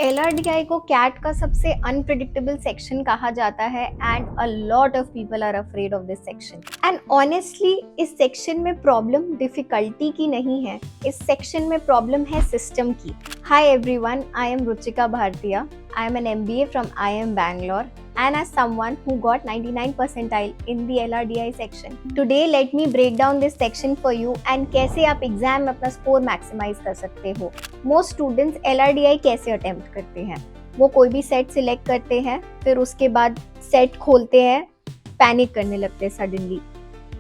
LRDI को cat का सबसे अनप्रिडिक्टेबल सेक्शन कहा जाता है and a lot of people are afraid of this section and honestly इस सेक्शन में प्रॉब्लम डिफिकल्टी की नहीं है, इस सेक्शन में प्रॉब्लम है सिस्टम की। Hi everyone, I am Ruchika Bhartiya. I am an MBA from IIM Bangalore and as someone who got 99 percentile in the LRDI section. Today let me break down this section for you and कैसे आप exam में अपना score maximise कर सकते हो। Most students LRDI कैसे attempt करते हैं, वो कोई भी सेट सिलेक्ट करते हैं, फिर उसके बाद सेट खोलते हैं, पैनिक करने लगते हैं सडनली,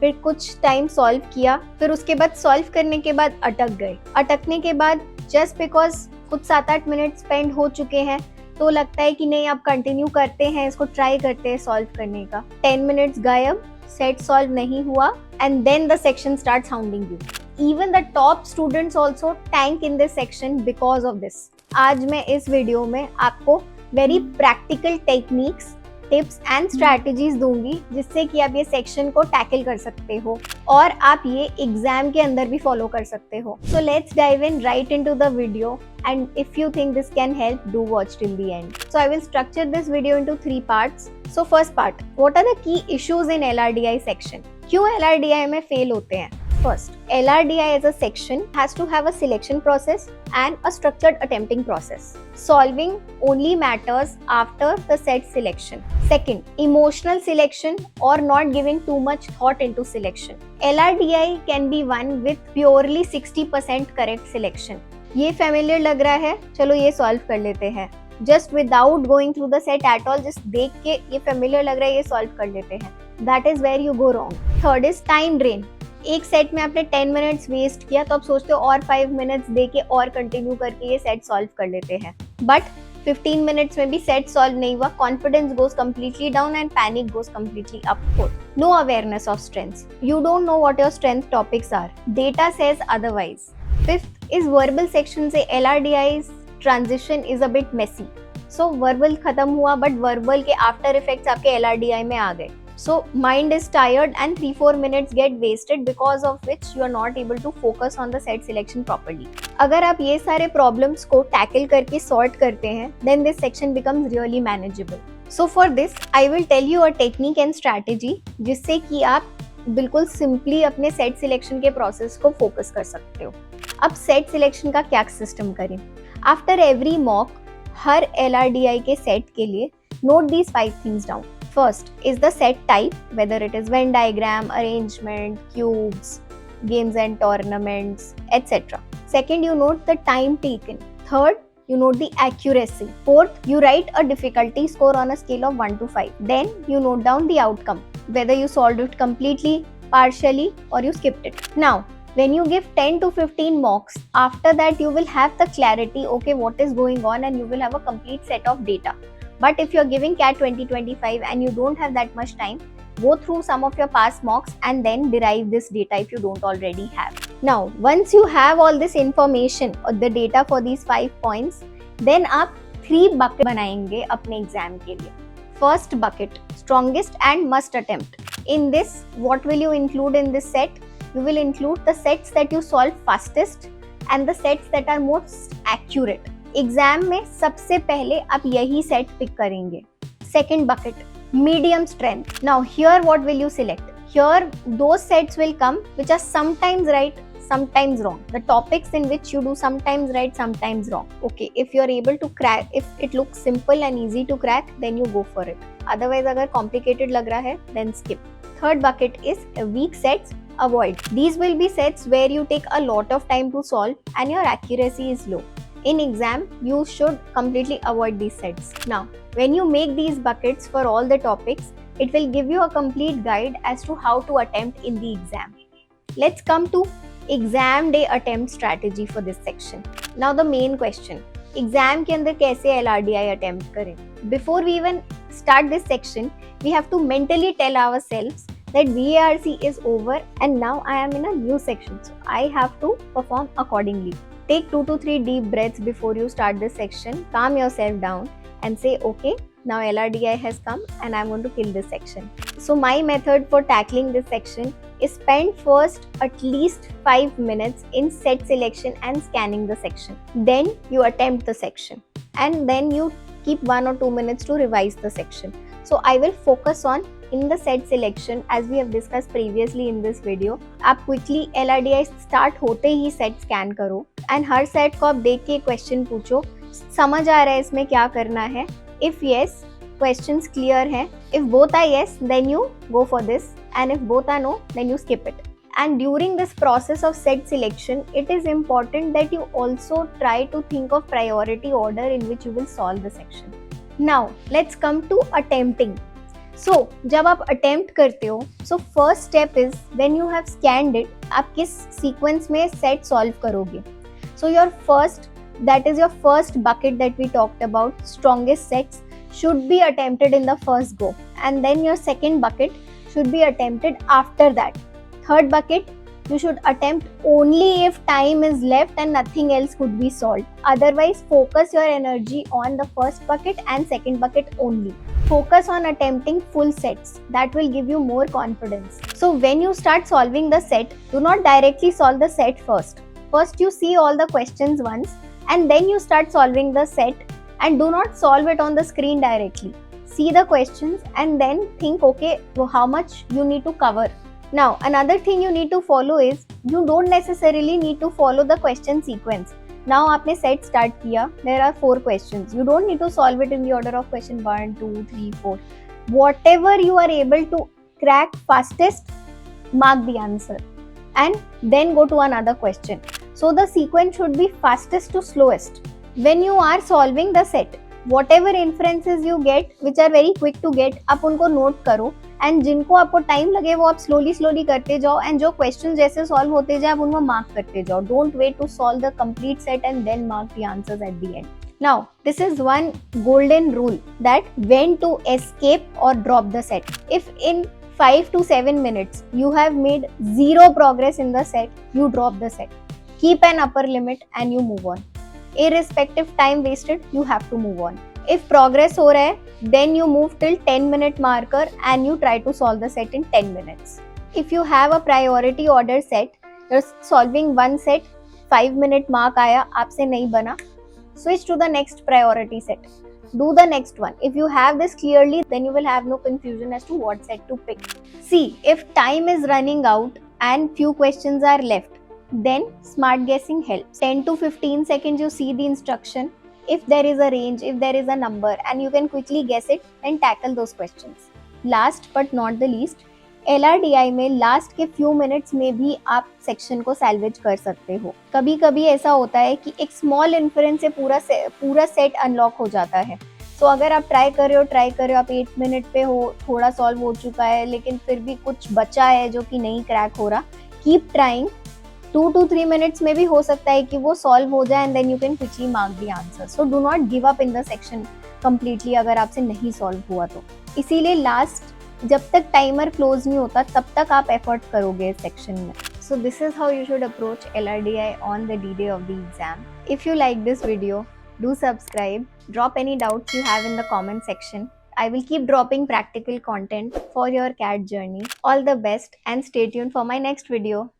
फिर कुछ टाइम सॉल्व किया, फिर उसके बाद सॉल्व करने के बाद अटक गए। अटकने के बाद जस्ट बिकॉज कुछ 7-8 मिनट स्पेंड हो चुके हैं तो लगता है कि नहीं आप कंटिन्यू करते हैं, इसको ट्राई करते हैं सॉल्व करने का। 10 मिनट्स गायब, सेट सॉल्व नहीं हुआ and then the section start sounding you. Even the top students also tank in this section because of this. आज मैं इस वीडियो में आपको very practical techniques, tips and strategies दूंगी जिससे कि आप ये सेक्शन को टैकल कर सकते हो और आप ये एग्जाम के अंदर भी फॉलो कर सकते हो। So let's dive in right into the video and if you think this can help, do watch till the end. So I will structure this video into 3 parts. So first part, what are the key issues in LRDI section? क्यों LRDI में fail होते हैं? First, LRDI as a section has to have a selection process and a structured attempting process. Solving only matters after the set selection. Second, emotional selection or not giving too much thought into selection. LRDI can be won with purely 60% correct selection. ये familiar लग रहा है, चलो ये solve कर लेते हैं, just without going through the set at all, just देख के ये फेमिलियर लग रहा है, ये सॉल्व कर लेते हैं। That is where you go wrong. Third is time drain. एक सेट में आपने 10 मिनट्स वेस्ट किया तो आप सोचते हो और 5 मिनट्स दे के और कंटिन्यू करके ये सेट सॉल्व कर लेते हैं, बट 15 मिनट्स में भी सेट सॉल्व नहीं हुआ, confidence goes completely down and panic goes completely up. Fourth, no awareness of strengths. You don't know what your strength topics are, data says otherwise. Fifth इस verbal section से LRDI transition is a bit messy. So verbal खत्म हुआ but verbal के after effects आपके LRDI में आ गए। So mind is tired and 3-4 minutes get wasted because of which you are not able to focus on the set selection properly. अगर आप ये सारे प्रॉब्लम्स को टैकल करके सॉर्ट करते हैं then this section becomes really manageable. So for this I will tell you a technique and strategy जिससे कि आप बिल्कुल सिंपली अपने सेट सिलेक्शन के प्रोसेस को फोकस कर सकते हो। अब सेट सिलेक्शन का क्या सिस्टम करें? आफ्टर एवरी मॉक हर LRDI के सेट के लिए note these 5 things down. First is the set type, whether it is Venn diagram, arrangement, cubes, games and tournaments etcetera. Second, you note the time taken. Third, you note the accuracy. Fourth, you write a difficulty score on a scale of 1 to 5. Then you note down the outcome, whether you solved it completely, partially or you skipped it. Now, when you give 10 to 15 mocks, after that you will have the clarity, okay, what is going on, and you will have a complete set of data. But if you're giving CAT 2025 and you don't have that much time, go through some of your past mocks and then derive this data if you don't already have. Now, once you have all this information or the data for these 5 points, then आप 3 bucket बनाएंगे अपने exam के लिए। First bucket, strongest and must attempt. In this, what will you include in this set? You will include the sets that you solve fastest and the sets that are most accurate. Exam में सबसे पहले आप यही set pick करेंगे। Second bucket, medium strength. Now here what will you select? Here those sets will come which are sometimes right, sometimes wrong. The topics in which you do sometimes right, sometimes wrong. Okay, if you are able to crack, if it looks simple and easy to crack, then you go for it. Otherwise अगर complicated लग रहा है then skip. Third bucket is weak sets. Avoid. These will be sets where you take a lot of time to solve and your accuracy is low. In exam, you should completely avoid these sets. Now, when you make these buckets for all the topics, it will give you a complete guide as to how to attempt in the exam. Let's come to exam day attempt strategy for this section. Now the main question, exam के अंदर कैसे LRDI attempt करें? Before we even start this section, we have to mentally tell ourselves that VARC is over and now I am in a new section, so I have to perform accordingly. Take 2 to 3 deep breaths before you start this section. Calm yourself down and say, okay, now LRDI has come and I'm going to kill this section. So my method for tackling this section is spend first at least 5 minutes in set selection and scanning the section. Then you attempt the section. and then you keep 1 or 2 minutes to revise the section. So I will focus on in the set selection as we have discussed previously in this video. आप quickly LRDI start होते ही set scan करो and her set को आप देख के question पूछो, समझ आ रहा है इसमें क्या करना है. If yes, questions clear हैं. If both are yes, then you go for this, and if both are no, then you skip it. And during this process of set selection, it is important that you also try to think of priority order in which you will solve the section. Now, let's come to attempting. So, जब आप attempt करते हो, so first step is when you have scanned it, आप किस sequence में set solve करोगे. So your first, that is your first bucket that we talked about, strongest sets should be attempted in the first go, and then your second bucket should be attempted after that. Third bucket, you should attempt only if time is left and nothing else could be solved. Otherwise, focus your energy on the first bucket and second bucket only. Focus on attempting full sets. That will give you more confidence. So when you start solving the set, do not directly solve the set first. First you see all the questions once and then you start solving the set, and do not solve it on the screen directly. See the questions and then think, okay, so how much you need to cover. Now, another thing you need to follow is, you don't necessarily need to follow the question sequence. Now, आपने set start किया, there are 4 questions. You don't need to solve it in the order of question 1, 2, 3, 4. Whatever you are able to crack fastest, mark the answer and then go to another question. So, the sequence should be fastest to slowest. When you are solving the set, whatever inferences you get, which are very quick to get, आप उनको note करो, and जिनको आपको time लगे वो आप slowly करते जाओ, एंड जो क्वेश्चन जैसे सॉल्व होते जाए आप उनको मार्क करते जाओ. Don't wait to solve the complete set and then mark the answers at the end. Now this is one golden rule that when to escape और drop the set. If in 5 to 7 minutes you have made zero progress in the set, you drop the set. Keep an upper limit and you move on. Irrespective time wasted, you have to move on. If progress हो रहा है, then you move till 10-minute marker and you try to solve the set in 10 minutes. If you have a priority order set, you're solving one set, 5-minute mark आया, आपसे नहीं बना, switch to the next priority set. Do the next one. If you have this clearly, then you will have no confusion as to what set to pick. See, if time is running out and few questions are left, then smart guessing helps. 10 to 15 seconds you see the instruction. If there is a range, if there is a number and you can quickly guess it, then tackle those questions. Last but not the least, LRDI में last के few minutes में भी आप section को salvage कर सकते हो. कभी कभी ऐसा होता है कि एक स्मॉल इन्फ्रेंस से पूरा सेट अनलॉक हो जाता है. तो अगर आप ट्राई कर रहे हो, आप 8 मिनट पे हो, थोड़ा सॉल्व हो चुका है लेकिन फिर भी कुछ बचा है जो कि नहीं क्रैक हो रहा, कीप ट्राइंग. 2 to 3 minutes में भी हो सकता है कि वो सॉल्व हो जाए and then you can quickly mark the answer. So do not give up in the section completely अगर आपसे नहीं सॉल्व हुआ तो. इसीलिए लास्ट जब तक टाइमर क्लोज नहीं होता तब तक आप एफर्ट करोगे इस सेक्शन में. So this is how you should approach LRDI on the D-Day of the exam. If you like this video, do subscribe, drop any doubts you have in the comment section. I will keep dropping practical content for your CAT journey. All the best and stay tuned for my next video.